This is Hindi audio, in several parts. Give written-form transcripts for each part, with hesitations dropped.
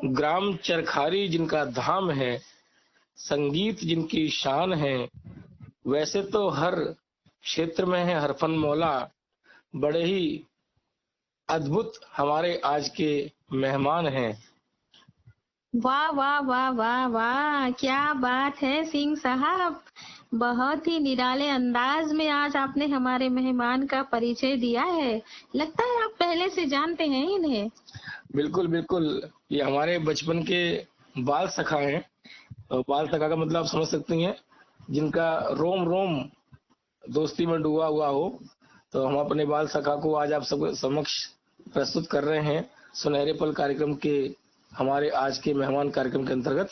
ग्राम चरखारी जिनका धाम है, संगीत जिनकी शान है, वैसे तो हर क्षेत्र में है हरफन मौला। बड़े ही अद्भुत हमारे आज के मेहमान हैं। वाह वाह वाह वाह वाह, क्या बात है सिंह साहब। बहुत ही निराले अंदाज में आज आपने हमारे मेहमान का परिचय दिया है। लगता है आप पहले से जानते हैं इन्हें। बिल्कुल बिल्कुल, ये हमारे बचपन के बाल सखा हैं। और बाल सखा का मतलब आप समझ सकती हैं, जिनका रोम रोम दोस्ती में डूबा हुआ हो। तो हम अपने बाल सखा को आज आप सब समक्ष प्रस्तुत कर रहे हैं सुनहरे पल कार्यक्रम के, हमारे आज के मेहमान कार्यक्रम के अंतर्गत।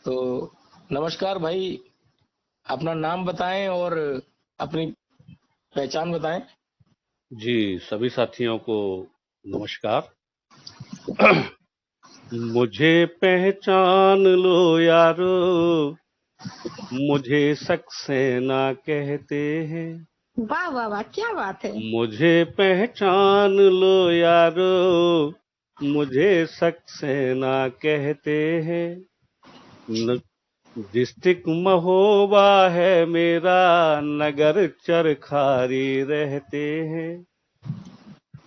तो नमस्कार भाई, अपना नाम बताएं और अपनी पहचान बताएं। जी, सभी साथियों को नमस्कार। मुझे पहचान लो यारो, मुझे सक्सेना कहते हैं। वाह वाह वाह, क्या बात है। मुझे पहचान लो यारो, मुझे सक्सेना कहते हैं। डिस्ट्रिक्ट महोबा है मेरा, नगर चरखारी रहते हैं।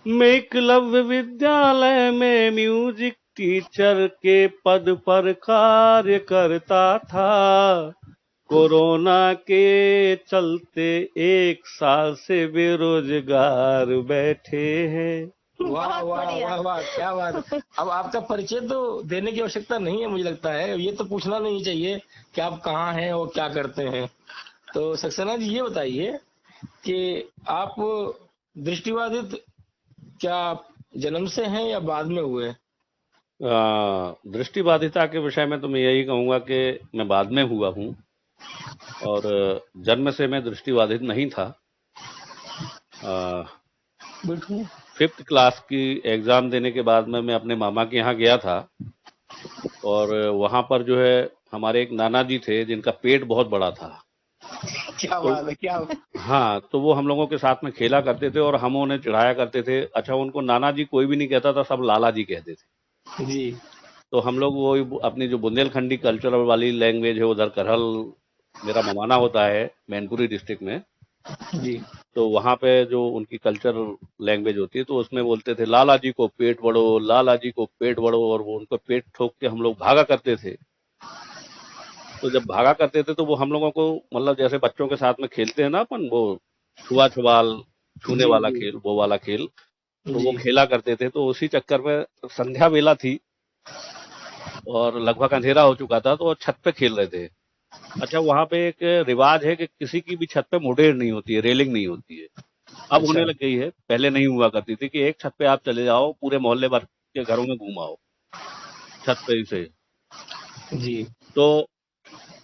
मैं एकलव्य विद्यालय में म्यूजिक टीचर के पद पर कार्य करता था। कोरोना के चलते 1 साल से बेरोजगार बैठे हैं। वाह वाह वाह वाह, क्या बात। अब आपका परिचय तो देने की आवश्यकता नहीं है, मुझे लगता है ये तो पूछना नहीं चाहिए कि आप कहाँ हैं और क्या करते हैं। तो सक्सेना जी, ये बताइए कि आप दृष्टिबाधित क्या जन्म से हैं या बाद में हुए? दृष्टिबाधिता के विषय में तो मैं यही कहूंगा कि मैं बाद में हुआ हूं, और जन्म से मैं दृष्टिबाधित नहीं था। 5th क्लास की एग्जाम देने के बाद में मैं अपने मामा के यहाँ गया था, और वहां पर जो है हमारे एक नाना जी थे जिनका पेट बहुत बड़ा था। क्या बात है, क्या। हाँ, तो वो हम लोगों के साथ में खेला करते थे और हम उन्हें चिढ़ाया करते थे। अच्छा, उनको नाना जी कोई भी नहीं कहता था, सब लाला जी कहते थे जी तो हम लोग वो अपनी जो बुंदेलखंडी कल्चरल वाली लैंग्वेज है, उधर करहल मेरा ममाना होता है मैनपुरी डिस्ट्रिक्ट में। जी तो वहां पे जो उनकी कल्चरल लैंग्वेज होती है, तो उसमें बोलते थे लाला जी को पेट बढ़ो, लाला जी को पेट बढ़ो, और वो उनको पेट ठोक के हम लोग भागा करते थे। तो जब भागा करते थे तो वो हम लोगों को, मतलब जैसे बच्चों के साथ में खेलते हैं ना अपन, वो छुआ छुआल, छूने जी वाला जी खेल, वो वाला खेल, तो वो जी। खेला करते थे। तो उसी चक्कर में संध्या बेला थी और लगभग अंधेरा हो चुका था, तो वो छत पे खेल रहे थे। अच्छा, वहां पे एक रिवाज है कि किसी की भी छत पे मुडेर नहीं होती है, रेलिंग नहीं होती है। अब अच्छा। होने लग गई है, पहले नहीं हुआ करती थी कि एक छत पे आप चले जाओ, पूरे मोहल्ले भर के घरों में घुमाओ छत पे ही से। जी। तो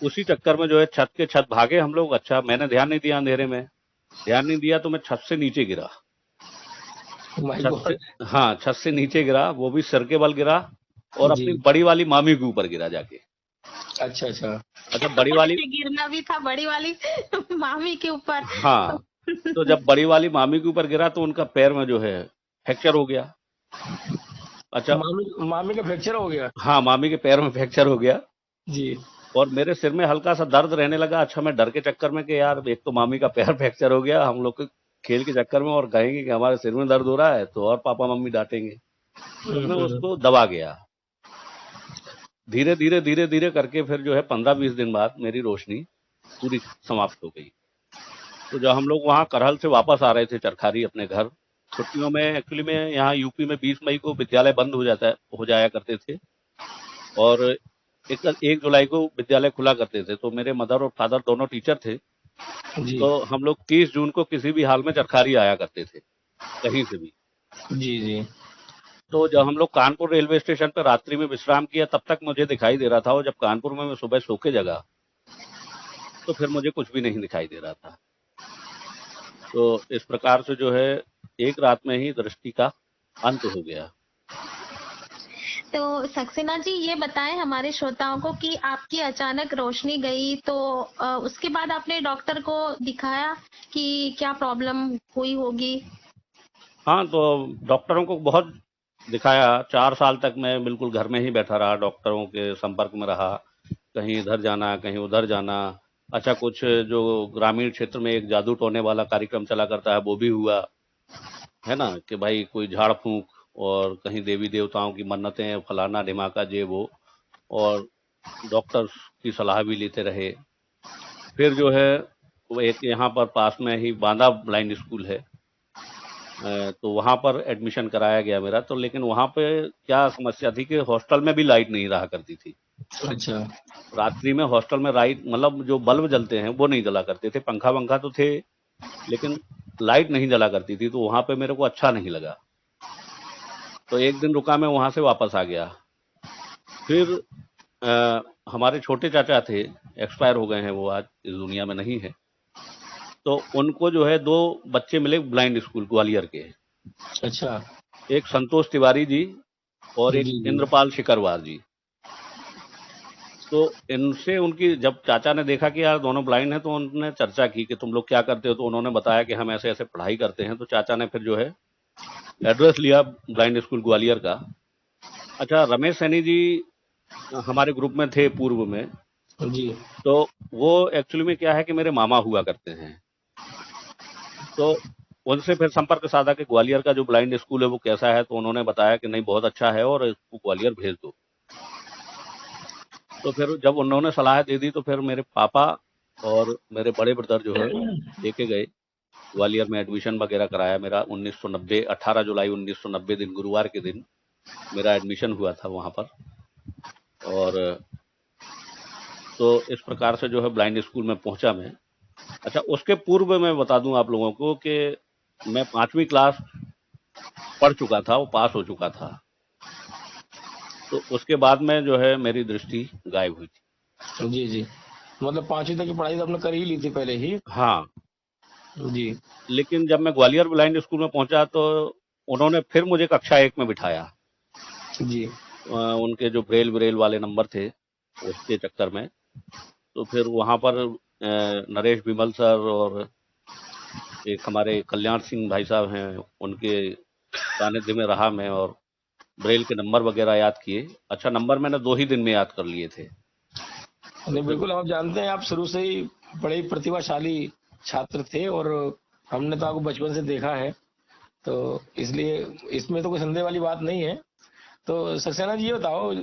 उसी चक्कर में जो है छत के छत भागे हम लोग। अच्छा, मैंने ध्यान नहीं दिया, अंधेरे में ध्यान नहीं दिया, तो मैं छत से नीचे गिरा। माय छत से, गॉड। हाँ, छत से नीचे गिरा, वो भी सर के बल गिरा, और जी। अपनी बड़ी वाली मामी के ऊपर गिरा जाके। अच्छा अच्छा। अच्छा, बड़ी वाली, गिरना भी था बड़ी वाली मामी के ऊपर। हाँ, तो जब बड़ी वाली मामी के ऊपर गिरा तो उनका पैर में जो है फ्रैक्चर हो गया। अच्छा, मामी मामी का फ्रैक्चर हो गया? हाँ, मामी के पैर में फ्रैक्चर हो गया, जी। और मेरे सिर में हल्का सा दर्द रहने लगा। अच्छा, मैं डर के चक्कर में कि यार एक तो मामी का पैर फ्रैक्चर हो गया, हम लोग के खेल के चक्कर में, और कहेंगे कि हमारे सिर में दर्द हो रहा है तो और पापा मम्मी डांटेंगे, तो मैं हम्म। उसको दबा गया। धीरे धीरे धीरे धीरे करके फिर जो है 15-20 दिन बाद मेरी रोशनी पूरी समाप्त हो गई। तो जब हम लोग वहाँ करहल से वापस आ रहे थे चरखारी अपने घर छुट्टियों में, एक्चुअली में यहाँ यूपी में 20 मई को विद्यालय बंद हो जाया करते थे, और 1 जुलाई को विद्यालय खुला करते थे। तो मेरे मदर और फादर दोनों टीचर थे, जी तो हम लोग 30 जून को किसी भी हाल में चरखारी आया करते थे, कहीं से भी। जी जी। तो जब हम लोग कानपुर रेलवे स्टेशन पर रात्रि में विश्राम किया, तब तक मुझे दिखाई दे रहा था, और जब कानपुर में मैं सुबह सो के जगा तो फिर मुझे कुछ भी नहीं दिखाई दे रहा था। तो इस प्रकार से जो है एक रात में ही दृष्टि का अंत हो गया। तो सक्सेना जी, ये बताएं हमारे श्रोताओं को कि आपकी अचानक रोशनी गई तो उसके बाद आपने डॉक्टर को दिखाया कि क्या प्रॉब्लम हुई होगी? हाँ, तो डॉक्टरों को बहुत दिखाया। 4 साल तक मैं बिल्कुल घर में ही बैठा रहा, डॉक्टरों के संपर्क में रहा, कहीं इधर जाना, कहीं उधर जाना। अच्छा, कुछ जो ग्रामीण क्षेत्र में एक जादू टोने वाला कार्यक्रम चला करता है, वो भी हुआ, है ना, कि भाई कोई झाड़ फूंक और कहीं देवी देवताओं की मन्नतें, फलाना ढिमाका, ये वो, और डॉक्टर्स की सलाह भी लेते रहे। फिर जो है वो एक यहाँ पर पास में ही बांदा ब्लाइंड स्कूल है, तो वहाँ पर एडमिशन कराया गया मेरा। तो लेकिन वहाँ पे क्या समस्या थी कि हॉस्टल में भी लाइट नहीं रहा करती थी। अच्छा। रात्रि में हॉस्टल में लाइट, मतलब जो बल्ब जलते हैं वो नहीं जला करते थे, पंखा वंखा तो थे लेकिन लाइट नहीं जला करती थी, तो वहाँ पे मेरे को अच्छा नहीं लगा। तो एक दिन रुका, मैं वहाँ से वापस आ गया। फिर हमारे छोटे चाचा थे, एक्सपायर हो गए हैं, वो आज इस दुनिया में नहीं है। तो उनको जो है 2 बच्चे मिले ब्लाइंड स्कूल ग्वालियर के, अच्छा। एक संतोष तिवारी जी और एक जी जी। इंद्रपाल शिकरवार जी। तो इनसे उनकी जब चाचा ने देखा कि यार दोनों ब्लाइंड हैं, तो उन्होंने चर्चा की कि तुम लोग क्या करते हो, तो उन्होंने बताया कि हम ऐसे ऐसे पढ़ाई करते हैं। तो चाचा ने फिर जो है एड्रेस लिया ब्लाइंड स्कूल ग्वालियर का। अच्छा, रमेश सैनी जी हमारे ग्रुप में थे पूर्व में, जी। तो वो एक्चुअली में क्या है कि मेरे मामा हुआ करते हैं। तो उनसे फिर संपर्क साधा कि ग्वालियर का जो ब्लाइंड स्कूल है वो कैसा है, तो उन्होंने बताया कि नहीं, बहुत अच्छा है और इसको ग्वालियर भेज दो। तो फिर जब उन्होंने सलाह दे दी, तो फिर मेरे पापा और मेरे बड़े ब्रदर जो है लेके गए ग्वालियर में, एडमिशन वगैरह कराया मेरा। 1990 18 जुलाई 1990 दिन, गुरुवार के दिन मेरा एडमिशन हुआ था वहाँ पर। और तो इस प्रकार से जो है ब्लाइंड स्कूल में पहुंचा मैं। अच्छा, उसके पूर्व मैं बता दूं आप लोगों को कि मैं 5वीं क्लास पढ़ चुका था, वो पास हो चुका था। तो उसके बाद में जो है मेरी दृष्टि गायब हुई थी। जी जी। मतलब 5वीं तक की पढ़ाई तो आपने कर ही ली थी पहले ही। हाँ, जी। लेकिन जब मैं ग्वालियर ब्लाइंड स्कूल में पहुंचा तो उन्होंने फिर मुझे कक्षा 1 में बिठाया। जी। उनके जो ब्रेल ब्रेल वाले नंबर थे उसके चक्कर में। तो फिर वहाँ पर नरेश बिमल सर और एक हमारे कल्याण सिंह भाई साहब हैं, उनके सानिध्य में रहा मैं, और ब्रेल के नंबर वगैरह याद किए। अच्छा, नंबर मैंने 2 ही दिन में याद कर लिए थे। तो नहीं, फिर बिल्कुल, हम जानते हैं आप शुरू से ही बड़े ही प्रतिभाशाली छात्र थे, और हमने तो आपको बचपन से देखा है, तो इसलिए इसमें तो कोई संदेह वाली बात नहीं है। तो सक्सेना जी, ये बताओ,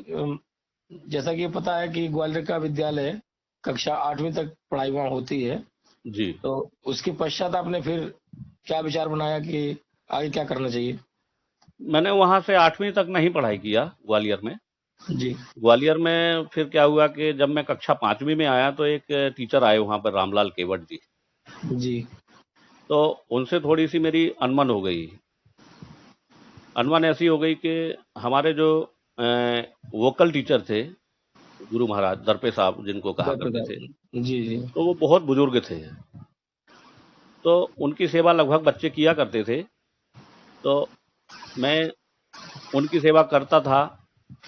जैसा कि पता है कि ग्वालियर का विद्यालय कक्षा 8वीं तक पढ़ाई वहाँ होती है, जी, तो उसके पश्चात आपने फिर क्या विचार बनाया कि आगे क्या करना चाहिए? मैंने वहाँ से 8वीं तक नहीं पढ़ाई किया ग्वालियर में। जी। ग्वालियर में फिर क्या हुआ कि जब मैं कक्षा 5वीं में आया तो एक टीचर आए वहाँ पर, रामलाल केवट जी। जी। तो उनसे थोड़ी सी मेरी अनबन हो गई। अनबन ऐसी हो गई कि हमारे जो वोकल टीचर थे, गुरु महाराज दरपे साहब जिनको कहा डॉक्टर करते थे, साहब। जी जी। तो वो बहुत बुजुर्ग थे। तो उनकी सेवा लगभग बच्चे किया करते थे। तो मैं उनकी सेवा करता था,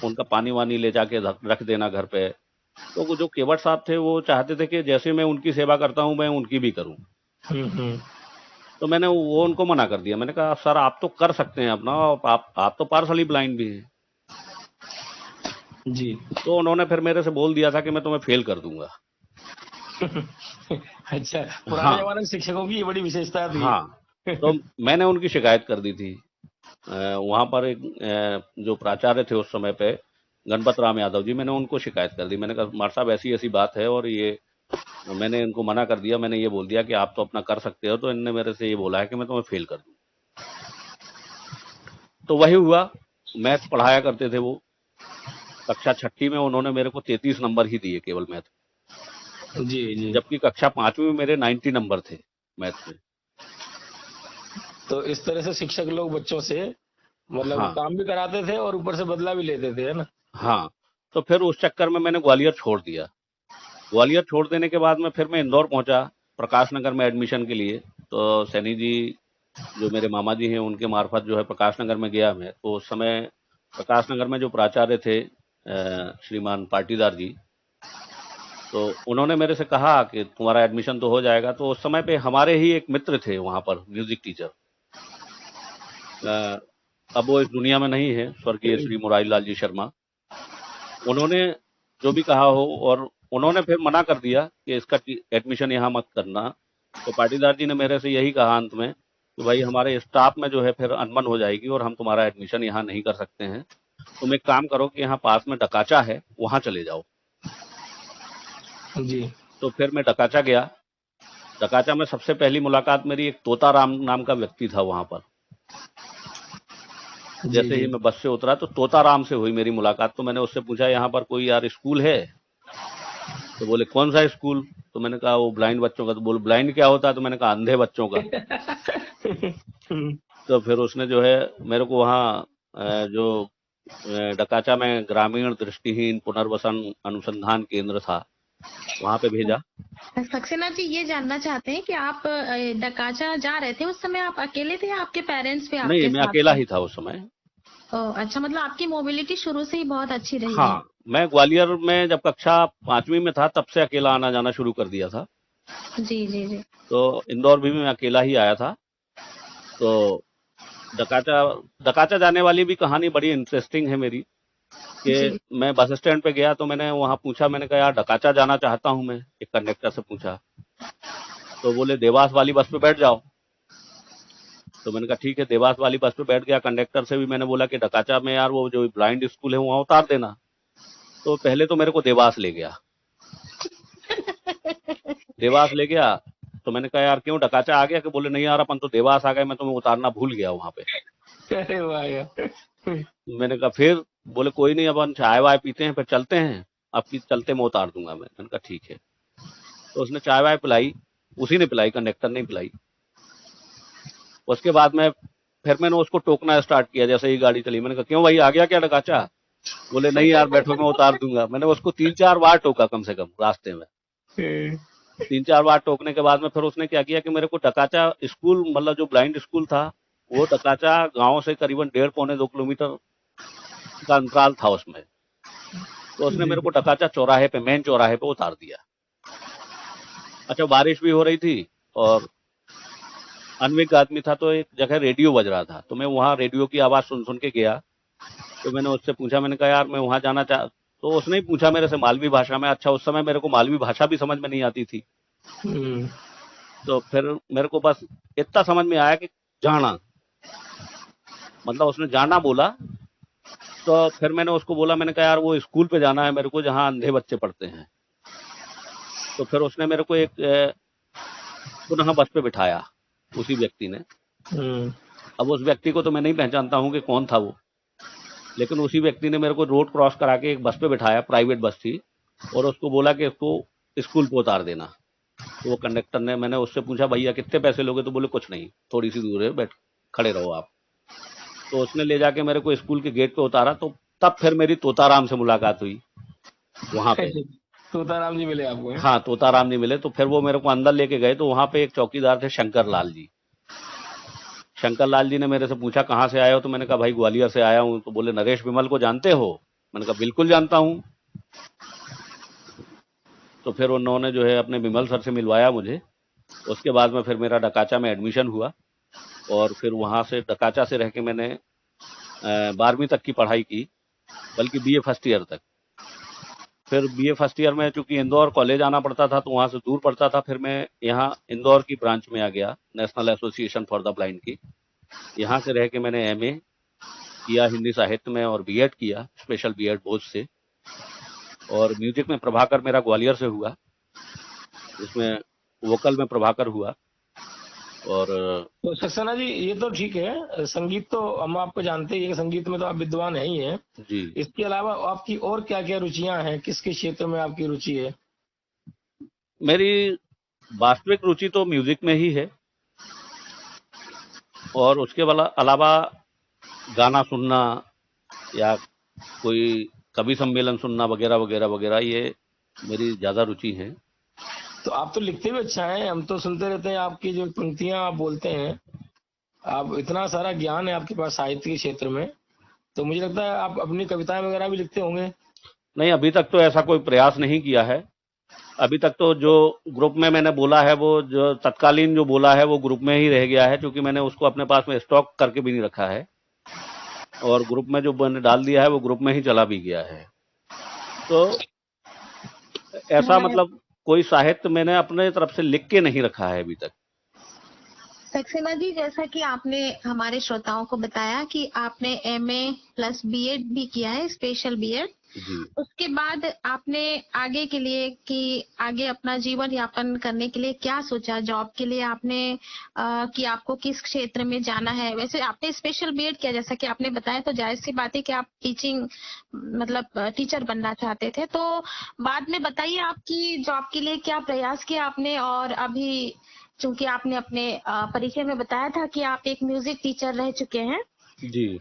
उनका पानी वानी ले जाके रख देना घर पे। तो वो जो केवट साहब थे वो चाहते थे कि जैसे मैं उनकी सेवा करता हूँ मैं उनकी भी करूँ। हम्म। तो मैंने वो उनको मना कर दिया। मैंने कहा सर आप तो कर सकते हैं अपना, आप तो पार्सली ब्लाइंड भी हैं। जी। तो उन्होंने फिर मेरे से बोल दिया था कि मैं तुम्हें फेल कर दूंगा। अच्छा, पुराने हाँ, जमाने में शिक्षकों की ये बड़ी विशेषता थी। हाँ। तो मैंने उनकी शिकायत कर दी थी। वहां पर एक जो प्राचार्य थे उस समय पे, गणपत राम यादव जी, मैंने उनको शिकायत कर दी। मैंने कहा मार साहब ऐसी ऐसी बात है, और ये मैंने इनको मना कर दिया। मैंने ये बोल दिया कि आप तो अपना कर सकते हो, तो इनने मेरे से ये बोला है कि मैं तुम्हें फेल कर दूं। तो वही हुआ, मैथ पढ़ाया करते थे वो। कक्षा 6ठी में उन्होंने मेरे को 33 नंबर ही दिए केवल मैथ, जी जी। जबकि कक्षा 5वीं में मेरे 90 नंबर थे मैथ में। तो इस तरह से शिक्षक लोग बच्चों से मतलब हाँ, काम भी कराते थे और ऊपर से बदला भी लेते थे, है ना? हाँ। तो फिर उस चक्कर में मैंने ग्वालियर छोड़ दिया। ग्वालियर छोड़ देने के बाद में फिर मैं इंदौर पहुंचा प्रकाश नगर में एडमिशन के लिए। तो सैनी जी जो मेरे मामा जी हैं उनके मार्फत जो है प्रकाश नगर में गया मैं। तो उस समय प्रकाश नगर में जो प्राचार्य थे श्रीमान पाटीदार जी, तो उन्होंने मेरे से कहा कि तुम्हारा एडमिशन तो हो जाएगा। तो उस समय पे हमारे ही एक मित्र थे वहां पर, म्यूजिक टीचर, अब वो इस दुनिया में नहीं है, स्वर्गीय श्री मुरारी लाल जी शर्मा। उन्होंने जो भी कहा हो, और उन्होंने फिर मना कर दिया कि इसका एडमिशन यहाँ मत करना। तो पाटीदार जी ने मेरे से यही कहा अंत में कि भाई हमारे स्टाफ में जो है फिर अनबन हो जाएगी और हम तुम्हारा एडमिशन यहाँ नहीं कर सकते हैं, तुम एक काम करो कि यहाँ पास में डकाचा है वहां चले जाओ। जी तो फिर मैं डकाचा गया। डकाचा में सबसे पहली मुलाकात मेरी एक तोताराम नाम का व्यक्ति था वहां पर। जी जैसे ही जी मैं बस से उतरा तो तोताराम से हुई मेरी मुलाकात। तो मैंने उससे पूछा यहाँ पर कोई यार स्कूल है? तो बोले कौन सा स्कूल? तो मैंने कहा वो ब्लाइंड बच्चों का। तो बोले ब्लाइंड क्या होता है? तो मैंने कहा अंधे बच्चों का। तो फिर उसने जो है मेरे को वहाँ जो डकाचा में ग्रामीण दृष्टिहीन पुनर्वसन अनुसंधान केंद्र था वहां पे भेजा। सक्सेना जी, ये जानना चाहते हैं कि आप डकाचा जा रहे थे, उस समय आप अकेले थे या आपके पेरेंट्स भी नहीं, आपके मैं साथ अकेला थे? ही था उस समय। अच्छा, मतलब आपकी मोबिलिटी शुरू से ही बहुत अच्छी रही है। हाँ, मैं ग्वालियर में जब कक्षा 5वीं में था तब से अकेला आना जाना शुरू कर दिया था। जी जी जी तो इंदौर भी मैं अकेला ही आया था। तो डकाचा डकाचा जाने वाली भी कहानी बड़ी इंटरेस्टिंग है मेरी कि जी मैं बस स्टैंड पे गया तो मैंने वहां पूछा, मैंने कहा यार डकाचा जाना चाहता हूं मैं। एक कंडक्टर से पूछा तो बोले देवास वाली बस पे बैठ जाओ। तो मैंने कहा ठीक है, देवास वाली बस पे बैठ गया। कंडक्टर से भी मैंने बोला कि डकाचा में यार वो जो ब्लाइंड स्कूल है वहां उतार देना। तो पहले तो मेरे को देवास ले गया। देवास ले गया तो मैंने कहा यार क्यों डकाचा आ गया? कि बोले नहीं यार अपन तो देवास आ गए, मैं तुम्हें उतारना भूल गया वहां पे। अरे वाह यार। मैंने कहा फिर? बोले कोई नहीं, अपन चाय वाय पीते हैं फिर चलते हैं, आपकी चलते मैं उतार दूंगा। मैंने कहा ठीक है। तो उसने चाय वाय पिलाई, उसी ने पिलाई, कंडक्टर ने पिलाई। उसके बाद में फिर मैंने उसको टोकना स्टार्ट किया जैसे ही गाड़ी चली। मैंने कहा क्यों भाई आ गया क्या डकाचा? बोले नहीं यार बैठो मैं उतार दूंगा। मैंने उसको 3-4 बार टोका कम से कम रास्ते में। 3-4 बार टोकने के बाद में फिर उसने क्या किया कि मेरे को डकाचा स्कूल, मतलब जो ब्लाइंड स्कूल था वो डकाचा गांव से करीबन 1.5-2 किलोमीटर का अंतराल था उसमें। तो उसने मेरे को डकाचा चौराहे पे, मेन चौराहे पे उतार दिया। अच्छा, बारिश भी हो रही थी और अनविक आदमी था, तो एक जगह रेडियो बज रहा था, तो मैं वहां रेडियो की आवाज सुन सुन के गया। तो मैंने उससे पूछा, मैंने कहा यार मैं वहां जाना चाह। तो उसने ही पूछा मेरे से मालवी भाषा में। अच्छा, उस समय मेरे को मालवी भाषा भी समझ में नहीं आती थी। तो फिर मेरे को बस इतना समझ में आया कि जाना, मतलब उसने जाना बोला। तो फिर मैंने उसको बोला, मैंने कहा यार वो स्कूल पे जाना है मेरे को जहाँ अंधे बच्चे पढ़ते हैं। तो फिर उसने मेरे को एक पुनः बस पे बिठाया उसी व्यक्ति ने। अब उस व्यक्ति को तो मैं नहीं पहचानता हूँ कि कौन था वो, लेकिन उसी व्यक्ति ने मेरे को रोड क्रॉस करा के एक बस पे बिठाया, प्राइवेट बस थी, और उसको बोला कि इसको स्कूल पे उतार देना। तो वो कंडक्टर ने, मैंने उससे पूछा भैया कितने पैसे लोगे? तो बोले कुछ नहीं, थोड़ी सी दूर है, बैठ खड़े रहो आप। तो उसने ले जाके मेरे को स्कूल के गेट पे उतारा। तो तब फिर मेरी तोताराम से मुलाकात हुई वहां पे। तोताराम जी मिले आपको? हाँ, तोताराम जी मिले। तो फिर वो मेरे को अंदर लेके गए, तो वहां पे एक चौकीदार थे, शंकर लाल जी। शंकर लाल जी ने मेरे से पूछा कहाँ से आए हो? तो मैंने कहा भाई ग्वालियर से आया हूँ। तो बोले नरेश विमल को जानते हो? मैंने कहा बिल्कुल जानता हूँ। तो फिर उन्होंने जो है अपने विमल सर से मिलवाया मुझे। उसके बाद में फिर मेरा डकाचा में एडमिशन हुआ, और फिर वहां से डकाचा से रह के मैंने 12वीं तक की पढ़ाई की, बल्कि बीए फर्स्ट ईयर तक। फिर बीए फर्स्ट ईयर में चूंकि इंदौर कॉलेज आना पड़ता था तो वहां से दूर पड़ता था, फिर मैं यहाँ इंदौर की ब्रांच में आ गया, national association for the blind की। यहाँ से रह के मैंने एमए किया हिंदी साहित्य में, और बीएड किया, स्पेशल बीएड भोज से। और म्यूजिक में प्रभाकर मेरा ग्वालियर से हुआ, जिसमें वोकल में प्रभाकर हुआ। और तो सक्सेना जी ये तो ठीक है, संगीत तो हम आपको जानते ही हैं, संगीत में तो आप विद्वान हैं ही हैं। जी, इसके अलावा आपकी और क्या क्या रुचियां हैं? किस किस क्षेत्र में आपकी रुचि है? मेरी वास्तविक रुचि तो म्यूजिक में ही है, और उसके अलावा गाना सुनना या कोई कवि सम्मेलन सुनना वगैरह वगैरह वगैरह, ये मेरी ज्यादा रुचि है। तो आप तो लिखते भी अच्छा है, हम तो सुनते रहते हैं आपकी जो पंक्तियां आप बोलते हैं। आप इतना सारा ज्ञान है आपके पास साहित्य के क्षेत्र में, तो मुझे लगता है आप अपनी कविताएं वगैरह भी लिखते होंगे। नहीं, अभी तक तो ऐसा कोई प्रयास नहीं किया है। अभी तक तो जो ग्रुप में मैंने बोला है, वो जो तत्कालीन जो बोला है वो ग्रुप में ही रह गया है, क्योंकि मैंने उसको अपने पास में स्टॉक करके भी नहीं रखा है। और ग्रुप में जो मैंने डाल दिया है वो ग्रुप में ही चला भी गया है। तो ऐसा मैं मतलब कोई साहित्य मैंने अपने तरफ से लिख के नहीं रखा है अभी तक। सक्सेना जी, जैसा कि आपने हमारे श्रोताओं को बताया कि आपने एमए प्लस बीएड भी किया है, स्पेशल बीएड। जी उसके बाद आपने आगे के लिए कि आगे अपना जीवन यापन करने के लिए क्या सोचा? जॉब के लिए आपने कि आपको किस क्षेत्र में जाना है? वैसे आपने स्पेशल बीएड किया, जैसा कि आपने बताया, तो जाहिर सी बात है कि आप टीचिंग मतलब टीचर बनना चाहते थे। तो बाद में बताइए आपकी जॉब के लिए क्या प्रयास किया आपने? और अभी चूंकि आपने अपने परिचय में बताया था कि आप एक म्यूजिक टीचर रह चुके हैं, जी।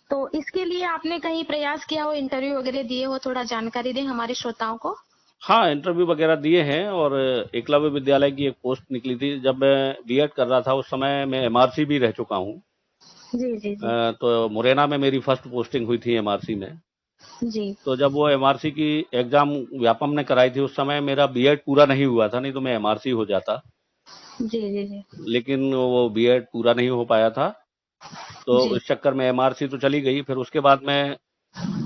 तो इसके लिए आपने कहीं प्रयास किया हो, इंटरव्यू वगैरह दिए हो? थोड़ा जानकारी दें हमारे श्रोताओं को। हाँ, इंटरव्यू वगैरह दिए हैं और एकलव्य विद्यालय की एक पोस्ट निकली थी। जब मैं बीएड कर रहा था उस समय मैं एमआरसी भी रह चुका हूँ। जी जी जी तो मुरैना में मेरी फर्स्ट पोस्टिंग हुई थी एमआरसी में। जी तो जब वो एमआरसी की एग्जाम व्यापम ने कराई थी उस समय मेरा बीएड पूरा नहीं हुआ था, नहीं तो मैं एमआरसी हो जाता। जी जी जी लेकिन वो बीएड पूरा नहीं हो पाया था, तो जी इस चक्कर में एमआरसी तो चली गई। फिर उसके बाद मैं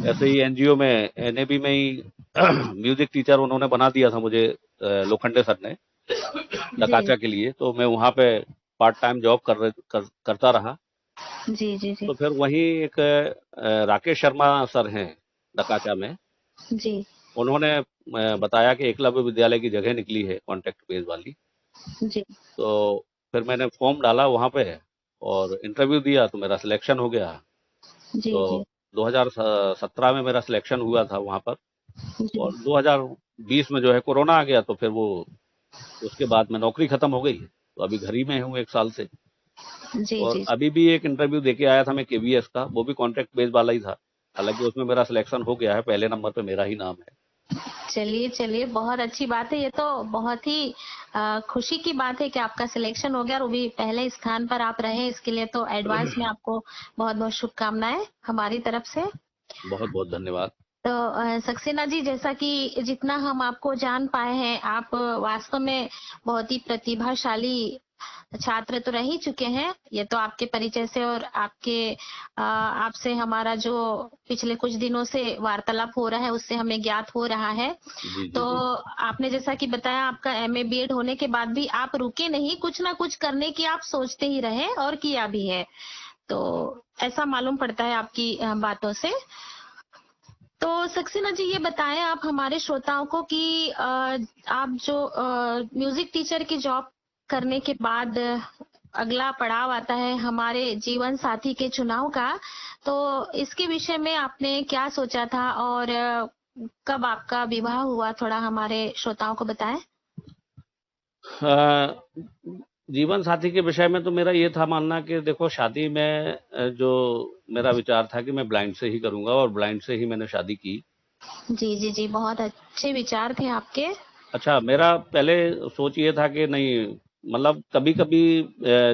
ऐसे ही एनजीओ में एनएबी में ही म्यूजिक टीचर उन्होंने बना दिया था मुझे, लोखंडे सर ने, जी डकाचा के लिए। तो मैं वहाँ पे पार्ट टाइम जॉब करता रहा। जी जी जी तो फिर वहीं एक राकेश शर्मा सर हैं डकाचा में, जी उन्होंने बताया कि एकलव्य विद्यालय की जगह निकली है कॉन्ट्रैक्ट बेस वाली। जी तो फिर मैंने फॉर्म डाला वहाँ पे और इंटरव्यू दिया तो मेरा सिलेक्शन हो गया। जी तो जी 2017 में मेरा सिलेक्शन हुआ था वहाँ पर। जी और 2020 में जो है कोरोना आ गया, तो फिर वो उसके बाद में नौकरी खत्म हो गई। तो अभी घर ही में हूँ 1 साल से। जी और जी। अभी भी एक इंटरव्यू देके आया था मैं केवीएस का, वो भी कॉन्ट्रैक्ट बेस वाला ही था। हालांकि उसमें मेरा सिलेक्शन हो गया है, पहले नंबर पे मेरा ही नाम है। चलिए चलिए, बहुत अच्छी बात है। ये तो बहुत ही खुशी की बात है कि आपका सिलेक्शन हो गया और वो भी पहले स्थान पर आप रहे। इसके लिए तो एडवांस में आपको बहुत बहुत शुभकामनाएं हमारी तरफ से। बहुत बहुत धन्यवाद। तो सक्सेना जी, जैसा कि जितना हम आपको जान पाए हैं, आप वास्तव में बहुत ही प्रतिभाशाली छात्र तो रह ही चुके हैं। ये तो आपके परिचय से और आपसे हमारा जो पिछले कुछ दिनों से वार्तालाप हो रहा है उससे हमें ज्ञात हो रहा है। जी जी तो जी। आपने जैसा कि बताया, आपका एमए बीएड होने के बाद भी आप रुके नहीं, कुछ ना कुछ करने की आप सोचते ही रहे और किया भी है। तो ऐसा मालूम पड़ता है आपकी बातों से। तो सक्सेना जी, ये बताएं आप हमारे श्रोताओं को कि आप जो म्यूजिक टीचर की जॉब करने के बाद अगला पड़ाव आता है हमारे जीवन साथी के चुनाव का। तो इसके विषय में आपने क्या सोचा था और कब आपका विवाह हुआ? थोड़ा हमारे श्रोताओं को बताएं। अ, जीवन साथी के विषय में तो मेरा ये था मानना कि देखो शादी में जो मेरा विचार था कि मैं ब्लाइंड से ही करूंगा, और ब्लाइंड से ही मैंने शादी की। जी जी जी, बहुत अच्छे विचार थे आपके। अच्छा, मेरा पहले सोच ये था कि नहीं, मतलब कभी कभी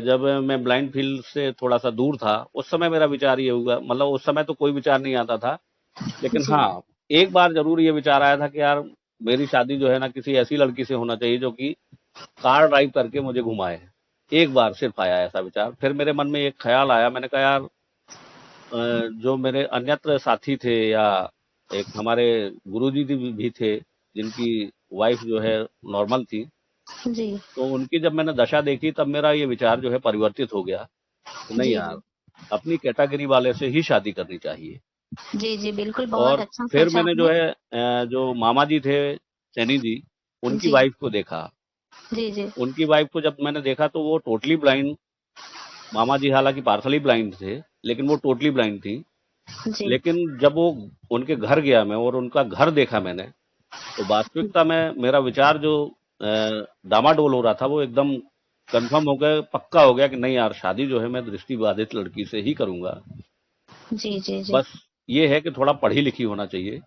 जब मैं ब्लाइंड फील्ड से थोड़ा सा दूर था उस समय मेरा विचार ये हुआ, मतलब उस समय तो कोई विचार नहीं आता था। लेकिन जी हाँ, एक बार जरूर ये विचार आया था कि यार मेरी शादी जो है ना किसी ऐसी लड़की से होना चाहिए जो कि कार ड्राइव करके मुझे घुमाए। एक बार सिर्फ आया ऐसा विचार। फिर मेरे मन में एक ख्याल आया, मैंने कहा यार जो मेरे अन्यत्र साथी थे या एक हमारे गुरुजी भी थे जिनकी वाइफ जो है नॉर्मल थी, जी तो उनकी जब मैंने दशा देखी तब मेरा ये विचार जो है परिवर्तित हो गया कि नहीं जी यार, अपनी कैटेगरी वाले से ही शादी करनी चाहिए। जी जी, बिल्कुल, बहुत और अच्छा फिर सोचा मैंने जो आपने। है जो मामा जी थे सैनी जी, उनकी जी वाइफ को देखा। जी जी उनकी वाइफ को जब मैंने देखा तो वो टोटली ब्लाइंड, मामा जी हालांकि पार्सली ब्लाइंड थे लेकिन वो टोटली ब्लाइंड थी। जी लेकिन जब वो उनके घर गया मैं और उनका घर देखा मैंने, तो वास्तविकता में मेरा विचार जो डामाडोल हो रहा था वो एकदम कंफर्म हो गया, पक्का हो गया कि नहीं यार, शादी जो है मैं दृष्टिबाधित लड़की से ही करूंगा। जी जी जी बस ये है कि थोड़ा पढ़ी लिखी होना चाहिए।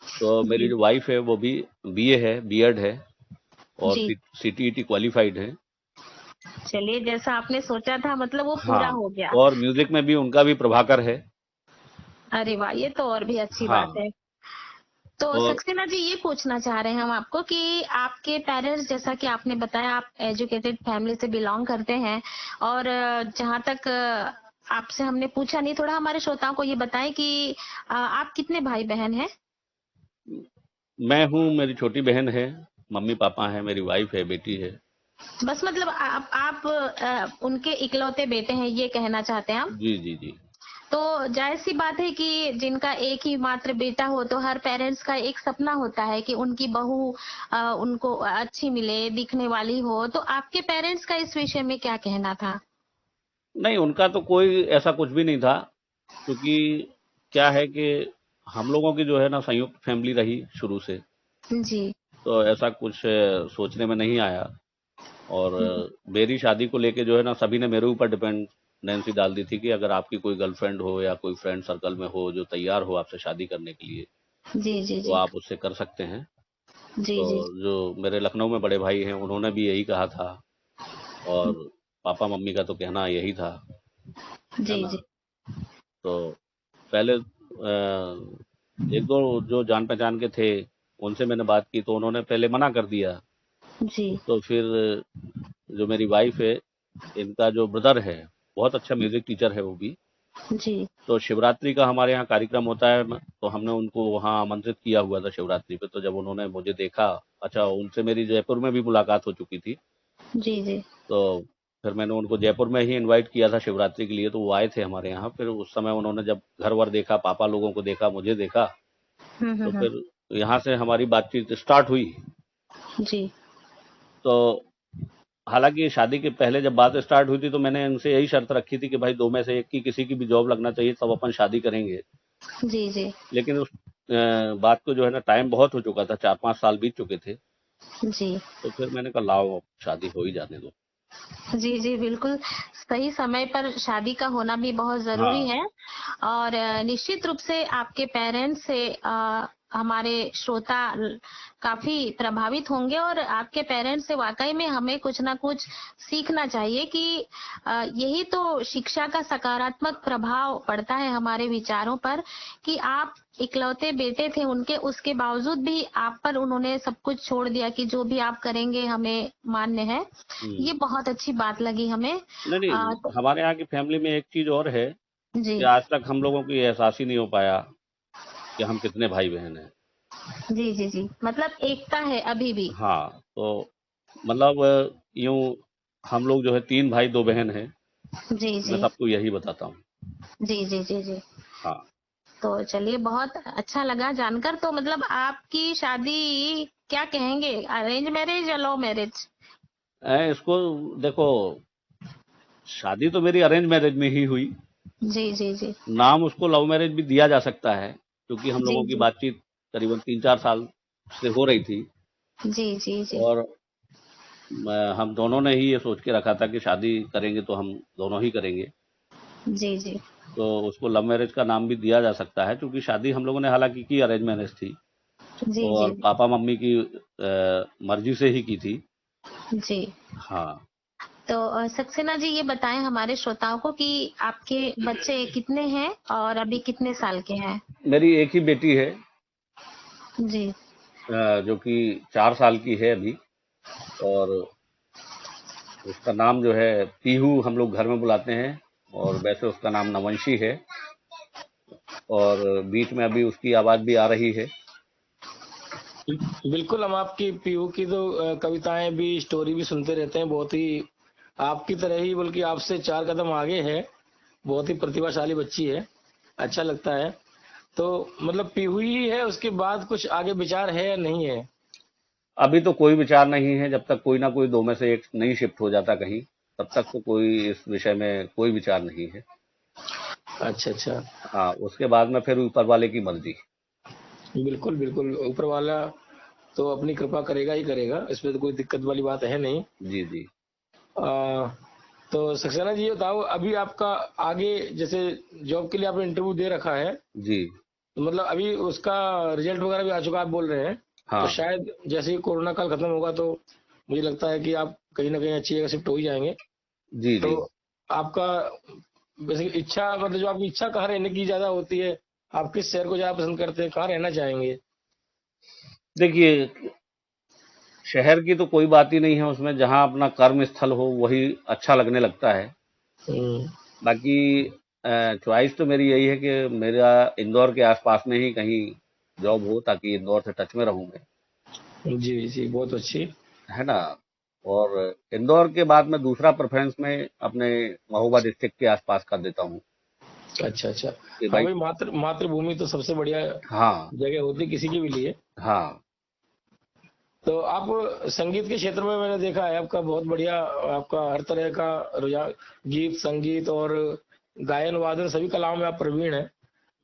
तो मेरी जी जो वाइफ है वो भी बीए है, बीएड है और जी। सीटीईटी क्वालिफाइड है। चलिए, जैसा आपने सोचा था मतलब वो पूरा हाँ, हो गया। और म्यूजिक में भी उनका भी प्रभाकर है। अरे वाह, ये तो और भी अच्छी बात हाँ। है। तो और सक्सेना जी, ये पूछना चाह रहे हैं हम आपको कि आपके पेरेंट्स, जैसा कि आपने बताया आप एजुकेटेड फैमिली से बिलोंग करते हैं, और जहाँ तक आपसे हमने पूछा नहीं, थोड़ा हमारे श्रोताओं को ये बताएं कि आप कितने भाई बहन हैं? मैं हूँ, मेरी छोटी बहन है, मम्मी पापा है, मेरी वाइफ है, बेटी है। बस मतलब आप उनके इकलौते बेटे हैं, ये कहना चाहते हैं आप? जी जी जी। तो जाहिर सी बात है कि जिनका एक ही मात्र बेटा हो तो हर पेरेंट्स का एक सपना होता है कि उनकी बहू उनको अच्छी मिले, दिखने वाली हो। तो आपके पेरेंट्स का इस विषय में क्या कहना था? नहीं, उनका तो कोई ऐसा कुछ भी नहीं था, क्योंकि क्या है कि हम लोगों की जो है ना संयुक्त फैमिली रही शुरू से, जी। तो ऐसा कुछ सोचने में नहीं आया। और मेरी शादी को लेके जो है ना सभी ने मेरे ऊपर डिपेंडेंसी डाल दी थी कि अगर आपकी कोई गर्लफ्रेंड हो या कोई फ्रेंड सर्कल में हो जो तैयार हो आपसे शादी करने के लिए, जी जी तो जी। आप उससे कर सकते हैं। जी तो जी। जो मेरे लखनऊ में बड़े भाई हैं उन्होंने भी यही कहा था, और पापा मम्मी का तो कहना यही था, है जी ना। जी। तो पहले एक दो जो जान पहचान के थे उनसे मैंने बात की, तो उन्होंने पहले मना कर दिया। जी तो फिर जो मेरी वाइफ है, इनका जो ब्रदर है, बहुत अच्छा म्यूजिक टीचर है वो भी। जी। तो शिवरात्रि का हमारे यहाँ कार्यक्रम होता है, तो हमने उनको वहाँ आमंत्रित किया हुआ था शिवरात्रि पे। तो जब उन्होंने मुझे देखा, अच्छा उनसे मेरी जयपुर में भी मुलाकात हो चुकी थी, जी जी। तो फिर मैंने उनको जयपुर में ही इनवाइट किया था शिवरात्रि के लिए, तो वो आए थे हमारे यहाँ। फिर उस समय उन्होंने जब घर वर देखा, पापा लोगों को देखा, मुझे देखा, तो हम्म। फिर यहाँ से हमारी बातचीत स्टार्ट हुई। जी तो हालांकि शादी के पहले जब बात स्टार्ट हुई थी तो मैंने इनसे यही शर्त रखी थी कि भाई दो में से एक की किसी की भी जॉब लगना चाहिए, तब अपन शादी करेंगे। जी जी। लेकिन उस बात को जो है ना टाइम बहुत हो चुका था, 4-5 साल बीत चुके थे। जी तो फिर मैंने कहा लाओ अब शादी हो ही जाने दो। जी जी। बिल्कुल सही समय पर शादी का होना भी बहुत जरूरी हाँ है। और निश्चित रूप से आपके पेरेंट्स से हमारे श्रोता काफी प्रभावित होंगे और आपके पेरेंट्स से वाकई में हमें कुछ ना कुछ सीखना चाहिए कि यही तो शिक्षा का सकारात्मक प्रभाव पड़ता है हमारे विचारों पर कि आप इकलौते बेटे थे उनके, उसके बावजूद भी आप पर उन्होंने सब कुछ छोड़ दिया कि जो भी आप करेंगे हमें मान्य है। ये बहुत अच्छी बात लगी हमें। नहीं नहीं, तो हमारे यहाँ की फैमिली में एक चीज और है जी कि आज तक हम लोगों को ये एहसास ही नहीं हो पाया कि हम कितने भाई बहन हैं। जी जी जी। मतलब एकता है अभी भी। हाँ, तो मतलब यूं हम लोग जो है 3 भाई 2 बहन हैं। जी मैं जी सबको यही बताता हूँ। जी जी जी जी। हाँ, तो चलिए बहुत अच्छा लगा जानकर। तो मतलब आपकी शादी क्या कहेंगे, अरेंज मैरिज या लव मैरिज? इसको देखो, शादी तो मेरी अरेंज मैरिज में ही हुई। जी जी जी नाम उसको लव मैरिज भी दिया जा सकता है, क्योंकि हम जी लोगों की जी बातचीत करीबन 3-4 साल से हो रही थी। जी जी जी और हम दोनों ने ही ये सोच के रखा था कि शादी करेंगे तो हम दोनों ही करेंगे। जी जी तो उसको लव मैरिज का नाम भी दिया जा सकता है, क्योंकि शादी हम लोगों ने हालांकि की अरेंज मैरिज थी, जी जी और पापा मम्मी की मर्जी से ही की थी। जी। हाँ, तो सक्सेना जी ये बताएं हमारे श्रोताओं को कि आपके बच्चे कितने हैं और अभी कितने साल के हैं? मेरी एक ही बेटी है, जी जो कि 4 साल की है अभी। और उसका नाम जो है पीहू हम लोग घर में बुलाते हैं, और वैसे उसका नाम नवंशी है। और बीच में अभी उसकी आवाज भी आ रही है। बिल्कुल, हम आपकी पीहू की तो कविताएं भी, स्टोरी भी सुनते रहते हैं। बहुत ही आपकी तरह ही, बल्कि आपसे 4 कदम आगे है। बहुत ही प्रतिभाशाली बच्ची है, अच्छा लगता है। तो मतलब पीहू ही है, उसके बाद कुछ आगे विचार है या नहीं है? अभी तो कोई विचार नहीं है, जब तक कोई ना कोई दो में से एक नहीं शिफ्ट हो जाता कहीं, तब तक तो कोई इस विषय में कोई विचार नहीं है। अच्छा अच्छा। हाँ, उसके बाद में फिर ऊपर वाले की मर्जी। बिल्कुल बिल्कुल, ऊपर वाला तो अपनी कृपा करेगा ही करेगा, इसमें तो कोई दिक्कत वाली बात है नहीं। जी जी। आ, तो सक्सेना जी ये बताओ, अभी आपका आगे जैसे जॉब के लिए आपने इंटरव्यू दे रखा है, जी। तो मतलब अभी उसका रिजल्ट वगैरह भी आ चुका, आप बोल रहे हैं। तो हाँ। शायद जैसे ही कोरोना काल खत्म होगा तो मुझे लगता है कि आप कहीं ना कहीं अच्छी जगह शिफ्ट हो ही जाएंगे। जी तो जी। आपका वैसे इच्छा, मतलब जो आपकी इच्छा कहाँ रहने की ज्यादा होती है, आप किस शहर को ज्यादा पसंद करते हैं, कहाँ रहना चाहेंगे? देखिए, शहर की तो कोई बात ही नहीं है, उसमें जहाँ अपना कर्म स्थल हो वही अच्छा लगने लगता है। हम्म। बाकी चॉइस तो मेरी यही है कि मेरा इंदौर के आसपास में ही कहीं जॉब हो, ताकि इंदौर से टच में रहूं मैं, जी जी, बहुत अच्छी। है ना। और इंदौर के बाद में दूसरा प्रेफरेंस में अपने महोबा डिस्ट्रिक्ट के आसपास कर देता हूँ अच्छा अच्छा। कि हाँ भाई। भाई, मातृभूमि तो सबसे बढ़िया हाँ जगह होती है किसी के भी लिए। हाँ। तो आप संगीत के क्षेत्र में, मैंने देखा है आपका बहुत बढ़िया, आपका हर तरह का रुझान, गीत संगीत और गायन वादन सभी कलाओं में आप प्रवीण हैं।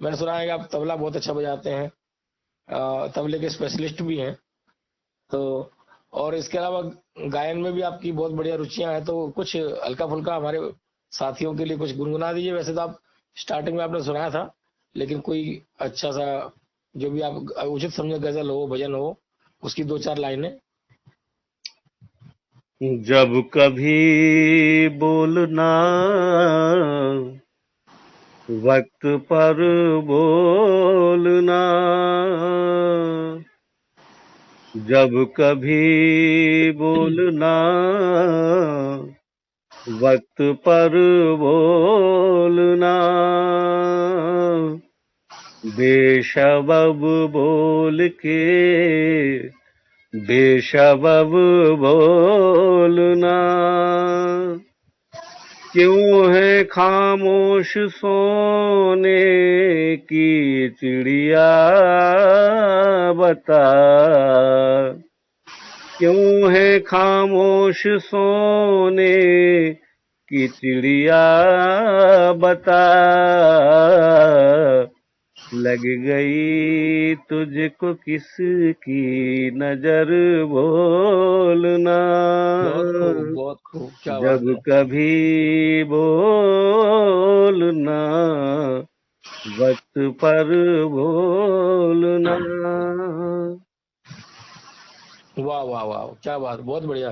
मैंने सुना है कि आप तबला बहुत अच्छा बजाते हैं, तबले के स्पेशलिस्ट भी हैं। तो और इसके अलावा गायन में भी आपकी बहुत बढ़िया रुचियां हैं। तो कुछ हल्का फुल्का हमारे साथियों के लिए कुछ गुनगुना दीजिए। वैसे तो आप स्टार्टिंग में आपने सुनाया था, लेकिन कोई अच्छा सा जो भी आप उचित समझे, गजल हो भजन हो, उसकी दो चार लाइनें। जब कभी बोलना वक्त पर बोलना, जब कभी बोलना वक्त पर बोलना, बेशबब बोल के बेशबब बोलना, क्यों है खामोश सोने की चिड़िया बता, क्यों है खामोश सोने की चिड़िया बता, लग गई तुझको किसकी नजर बोलना, बहुत खूब, क्या बात जब है। कभी बोलना वक्त पर बोलना। वाह वाह वाह, क्या बात, बहुत बढ़िया।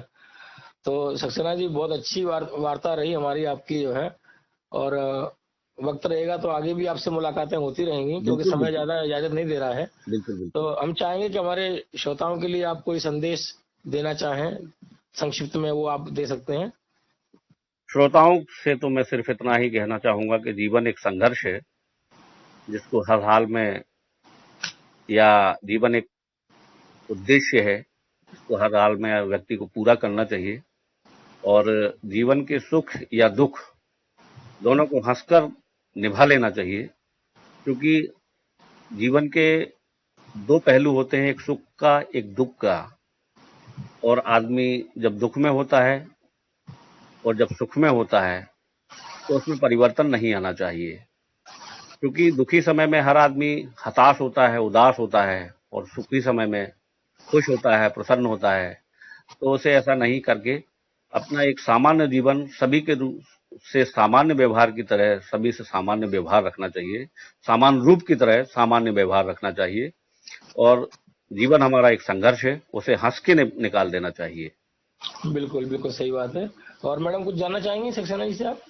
तो सक्सेना जी, बहुत अच्छी वार्ता रही हमारी आपकी जो है। और वक्त रहेगा तो आगे भी आपसे मुलाकातें होती रहेंगी, क्योंकि बिल्कुल समय बिल्कुल। ज्यादा इजाजत नहीं दे रहा है। बिल्कुल बिल्कुल। तो हम चाहेंगे कि हमारे श्रोताओं के लिए आप कोई संदेश देना चाहें, संक्षिप्त में वो आप दे सकते हैं। श्रोताओं से तो मैं सिर्फ इतना ही कहना चाहूंगा कि जीवन एक संघर्ष है, जिसको हर हाल में, या जीवन एक उद्देश्य है जिसको हर हाल में व्यक्ति को पूरा करना चाहिए। और जीवन के सुख या दुख दोनों को हंसकर निभा लेना चाहिए, क्योंकि जीवन के दो पहलू होते हैं, एक सुख का एक दुख का। और आदमी जब दुख में होता है और जब सुख में होता है तो उसमें परिवर्तन नहीं आना चाहिए, क्योंकि दुखी समय में हर आदमी हताश होता है, उदास होता है, और सुखी समय में खुश होता है, प्रसन्न होता है। तो उसे ऐसा नहीं करके अपना एक सामान्य जीवन सभी के से सामान्य व्यवहार की तरह सभी से सामान्य व्यवहार रखना चाहिए, सामान्य रूप की तरह सामान्य व्यवहार रखना चाहिए। और जीवन हमारा एक संघर्ष है, उसे हंस के निकाल देना चाहिए। बिल्कुल बिल्कुल सही बात है। और मैडम, कुछ जानना चाहेंगे सक्सेना जी से आप?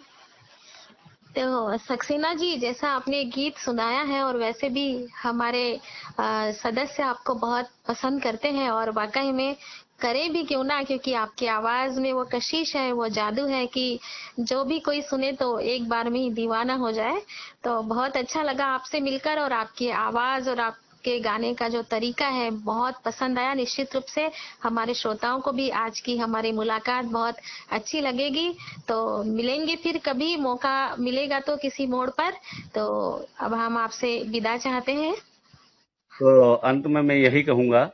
तो सक्सेना जी, जैसा आपने गीत सुनाया है और वैसे भी हमारे सदस्य आपको बहुत पसंद करते हैं, और वाकई में करें भी क्यों ना, क्योंकि आपकी आवाज में वो कशिश है, वो जादू है कि जो भी कोई सुने तो एक बार में ही दीवाना हो जाए। तो बहुत अच्छा लगा आपसे मिलकर, और आपकी आवाज और आपके गाने का जो तरीका है बहुत पसंद आया। निश्चित रूप से हमारे श्रोताओं को भी आज की हमारी मुलाकात बहुत अच्छी लगेगी। तो मिलेंगे फिर कभी, मौका मिलेगा तो किसी मोड़ पर। तो अब हम आपसे विदा चाहते हैं। तो अंत में मैं यही कहूंगा,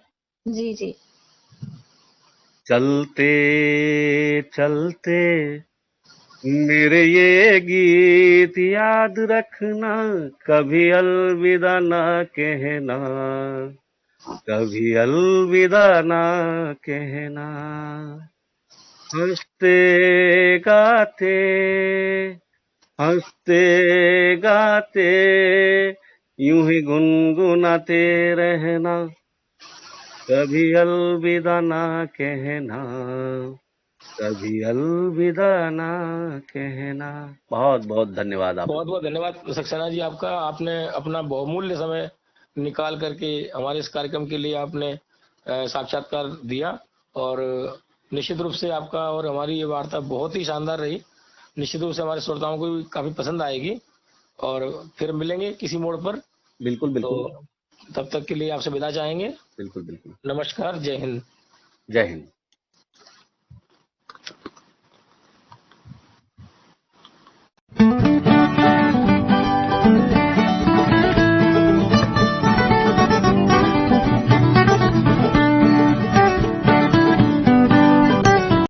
जी जी। चलते चलते मेरे ये गीत याद रखना, कभी अलविदा ना कहना, कभी अलविदा ना कहना। हंसते गाते हंसते गाते यूं ही गुनगुनाते रहना, कभी अलविदा ना कहना, कभी अलविदा ना कहना। बहुत बहुत धन्यवाद आप बहुत लोगों बहुत धन्यवाद सक्सेना जी आपका। आपने अपना बहुमूल्य समय निकाल करके हमारे इस कार्यक्रम के लिए आपने साक्षात्कार दिया। और निश्चित रूप से आपका और हमारी ये वार्ता बहुत ही शानदार रही। निश्चित रूप से हमारे श्रोताओं को भी काफी पसंद आएगी। और फिर मिलेंगे किसी मोड़ पर। बिल्कुल बिल्कुल। तो तब तक के लिए आपसे विदा चाहेंगे। बिल्कुल बिल्कुल। नमस्कार, जय हिंद। जय हिंद।